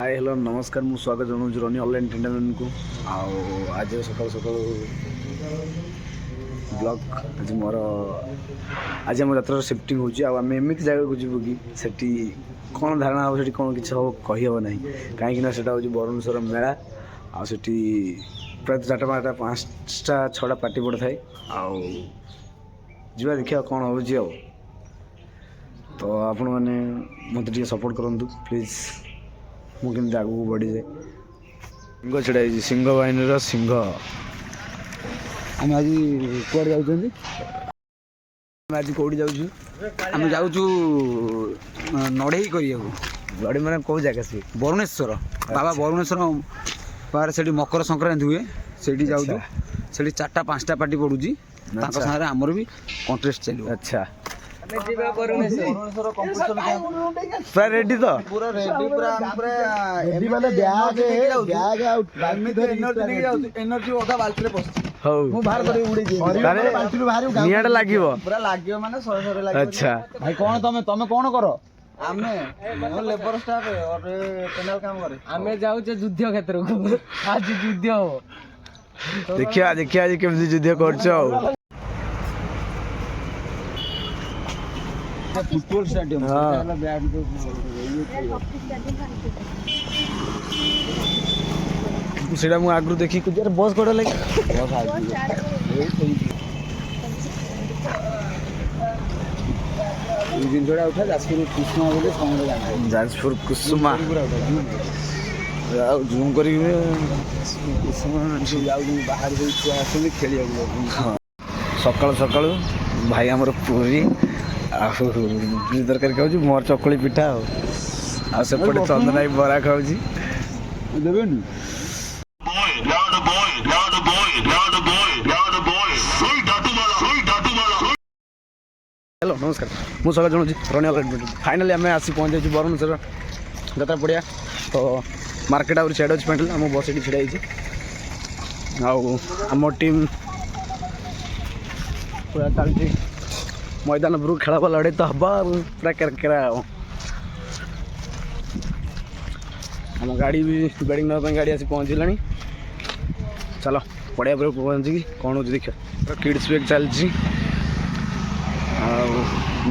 Hi hello नमस्कार मु स्वागत जनाऊँ रनी ऑनलाइन एंटरटेनमेंट को आज सकाल सकाल ब्लॉग आज मोर आज आम यात्रा शिफ्टिंग होमें एमती जगह को जीव कि सेठी कौन धारणा हम से कौन कि हम कहीहब ना कहीं हूँ बरुणेश्वर मेला आठी प्राय 4टा 5टा 6टा पार्टी पड़ थाए आवा देखिए कौन हो तो आपण मैंने मत सपोर्ट करूँ प्लीज मुझे आगू बढ़ी जाए सिंह छड़ा सिंह बाहिनी सिंह आम आज कौन जाऊँ आज कौटी जाऊँ आम जाऊँ नढ़ई कर माने कौ जगह सी बरुणेश्वर बाबा बरुणेश्वर बाहर से मकर संक्रांति हुए से जाऊँ से 4टा 5टा पार्टी पड़ुची सारे आमर भी कंटेस्ट चलो। अच्छा पूरा रेडी तो पूरा रेडी रेडी माने एनर्जी ओदा बाल्टी रे पस हो मु बाहर करी उड़ी दे बाल्टी रे बाहर नियाड लागिवो पूरा लागिवो माने सरे सरे लागिवो। अच्छा भाई कौन तमे कौन करो आमे लेबर स्टाफ और पैनल काम करे आमे जाऊ जे युद्ध क्षेत्र को आज युद्ध हो देखिया आज केमती युद्ध करछो फुटबॉल स्टेडियम सीधा मुझे आगु देखी कुछ बस कौन लगे जिनसा उठा जाजपुर कुसुमा बोले जाजपुर कुसुमा जूम कर बाहर खेल सकाल सकाल भाई आमर पूरी तरकारी खाऊ मोर चकुली पिठा आसपटे चंदना बरा खाऊ हेलो नमस्कार मुझे स्वागत जनाऊँ रनी फाइनाली आम आसी पहुँच जाइए बरुणेश्वर यात्रा पड़िया तो मार्केट आउट सेड अच्छी पेंट आम बस ये छिड़ा आम टीम पूरा चलती मैदान उपरू खेल लड़े तो हवा पूरा केरकेरा आम गाड़ी भी बैटिंग नाप गाड़ी आसी पहुँचला चलो पड़िया पर पहुँचिकी कौन हो देखिए किड्स वेक चलती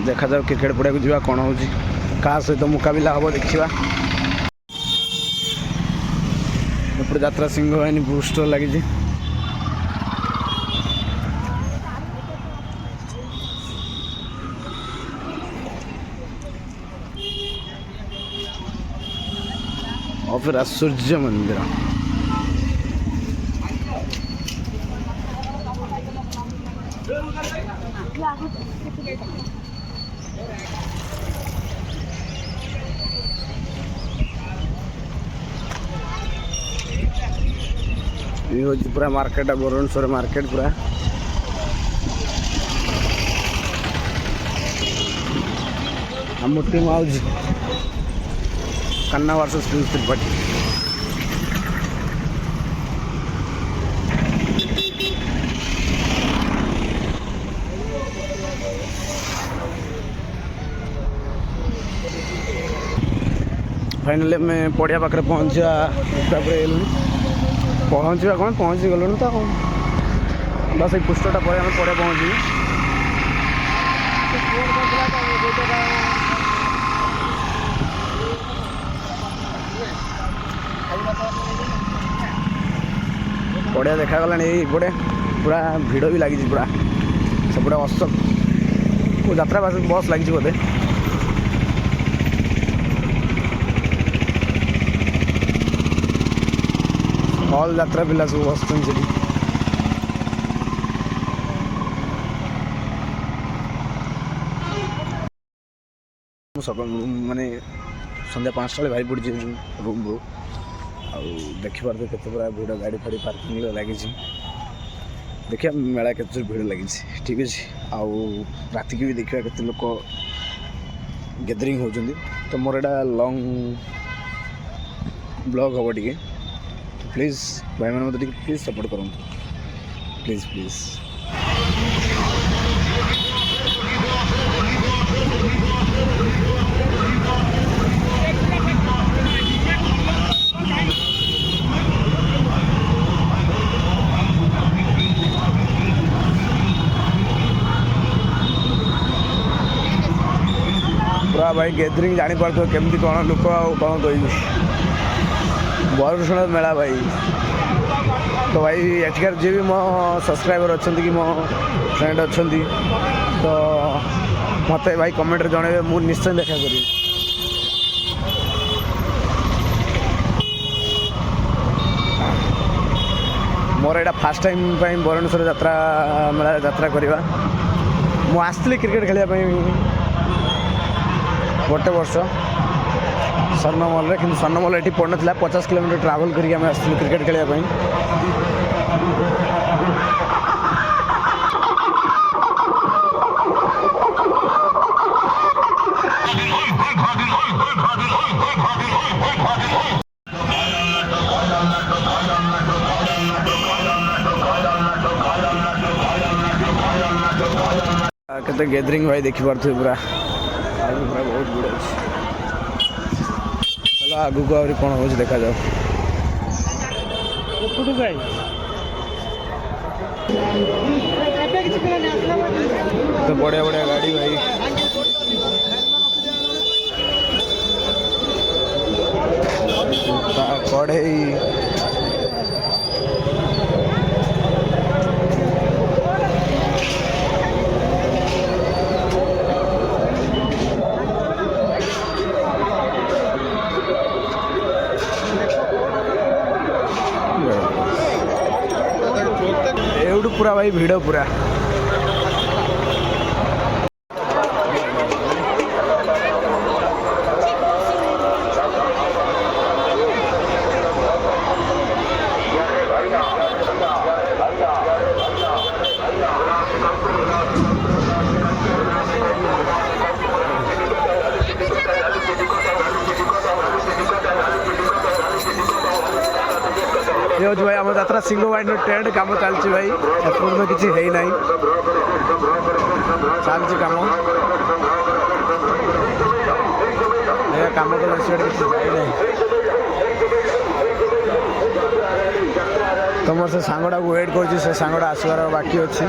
देखा जाओ क्रिकेट पड़िया को जा कौन हो क्या सहित मुकाबिला हम देखा यात्रा सिंह बाहिनी बुस्टर लगी और फिर सूर्य मंदिर ये हूँ पूरा मार्केट बरुणेश्वर मार्केट पूरा आम टीम आज कन्ना वर्सेस त्रिपाठी फाइनली मैं पड़िया पाखे पहुँचा पहुँचा कौन पहुँची गलुन तो बस एक पुस्तकटा पर आम पड़िया पहुँची पड़िया देखागला ये पूरा भिड़ भी लगी पूरा सेपटे अशोक यात्रा बस लगी बोधे हल यात्रा पिला सब बस सकाल माने संध्या 5टा बाहरी पड़ी रूम रू देखिपारे के पूरा भिड़ गाड़ी फाड़ी पार्किंग लगी देखिए मेला के भिड़ लगी ठीक अच्छे राति की भी देखा के लोक गैदरिंग होती तो मोर एटा लॉन्ग ब्लॉग हम टे प्लीज भाई मैंने मतलब प्लीज सपोर्ट करूँ प्लीज प्लीज भाई गैदरिंग जानी पड़ो केमती कौन लोक कौन कह बरुषण मेला भाई। तो भाई एठिकार जी भी मो सब्सक्राइबर अच्छा कि मो फ्रेंड अच्छा तो मत भाई कमेंट जनइबे मु निश्चय देखा करी। मोर यहाँ फास्ट टाइम भुवनेश्वर यात्रा मेला यात्रा करवा मु आसती क्रिकेट खेलने गोटे वर्ष स्वर्णमल कि स्वर्णमल ये पड़ ना 50 किलोमीटर ट्रावेल करके आम आसती क्रिकेट खेलने। केते गैदरिंग भाई देखी पार्थे पूरा पूरा बहुत भिड़ अच्छे। चलो आगू को आहुरी कौन हो देखा जाओ। तो बढ़िया बढ़िया गाड़ी भाई कढ़ई एवढू पूरा भाई भिड़ पूरा ये हूँ भाई आम यात्रा सिंह वाइन ट्रेंड कम चलती भाई एपर्यंत किसी है ना चलती कम कम तो बेस किसी जाए तो मोर से सांगटा को वेट कर सांगटा आसबार बाकी अच्छी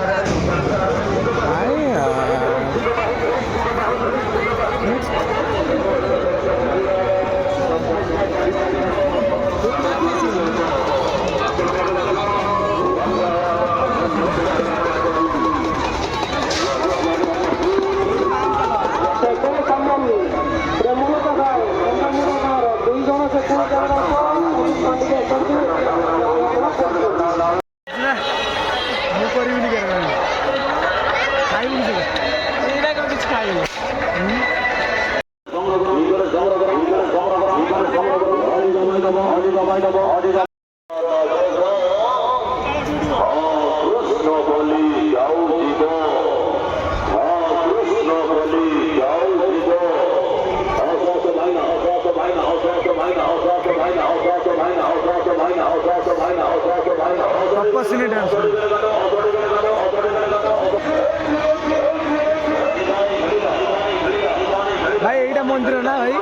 भाई एटा मंदिर ना भाई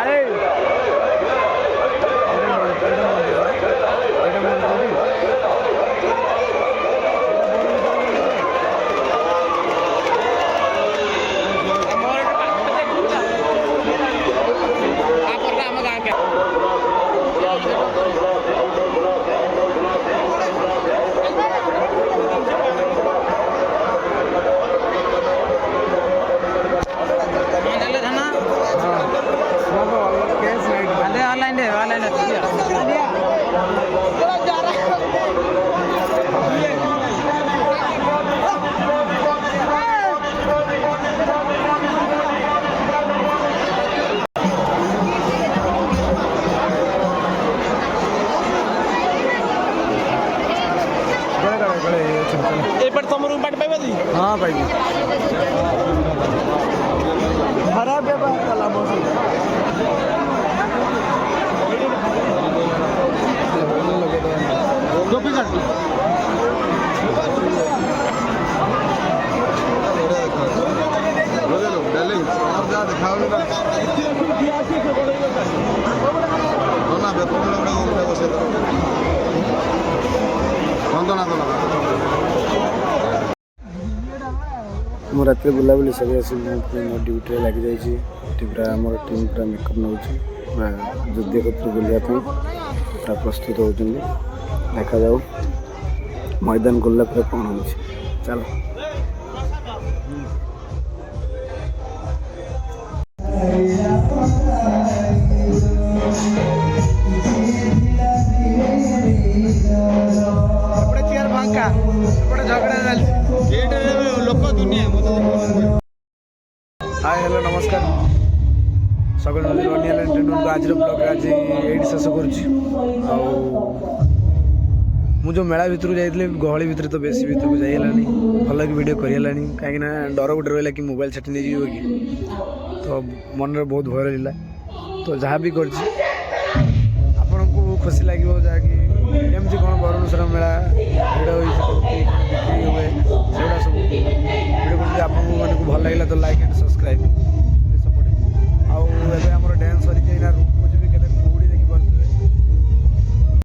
अरे हाँ भाई खराब व्यवहार कला गोपी घाट ମୁଁ ରାତିରେ ବୁଲାବୁଲି ସରି ଆସି ମୁଁ ପୁଣି ମୋ ଡ୍ୟୁଟିରେ ଲାଗିଯାଇଛି। ଏଠି ପୁରା ଆମର ଟିମ୍ ପୁରା ମେକଅପ୍ ନେଉଛି ପୁରା ଯୁଦ୍ଧ କ୍ଷେତ୍ର ବୁଲିବା ପାଇଁ ପୁରା ପ୍ରସ୍ତୁତ ହେଉଛନ୍ତି। ଦେଖାଯାଉ ମଇଦାନ ଗଲା ପରେ କ'ଣ ହେଉଛି। ଚାଲ ଫାଙ୍କା ଏପଟେ ଝଗଡ଼ା ଚାଲିଛି ଲୋକ ଦୁନିଆ। ହାଏ ହ୍ୟାଲୋ ନମସ୍କାର। ସକାଳୁ ଆଜିର ବ୍ଲଗ୍ରେ ଆଜି ଏଇଠି ଶେଷ କରୁଛି। ଆଉ ମୁଁ ଯେଉଁ ମେଳା ଭିତରକୁ ଯାଇଥିଲି ଗହଳି ଭିତରେ ତ ବେଶୀ ଭିତରକୁ ଯାଇ ହେଲାନି, ଭଲକି ଭିଡ଼ିଓ କରିହେଲାନି କାହିଁକିନା ଡର ଗୋଟେ ରହିଲା କି ମୋବାଇଲ୍ ସେଠି ନେଇଯିବ କି। ତ ମନରେ ବହୁତ ଭୟ ରହିଲା। ତ ଯାହା ବି କରିଛି ଆପଣଙ୍କୁ ଖୁସି ଲାଗିବ, ଯାହାକି କେମିତି କ'ଣ ବରୁଣେଶ୍ୱର ମେଳା ଭିଡ଼ ହୋଇଛି, କେମିତି କ'ଣ ବିକ୍ରି ହୁଏ, ସେଗୁଡ଼ା ସବୁ ଭିଡ଼ିଓ ଯଦି ଆପଣଙ୍କୁ ମାନଙ୍କୁ ଭଲ ଲାଗିଲା ତ ଲାଇକ୍ ଆଣ୍ଡ ସବସ୍କ୍ରାଇବ୍।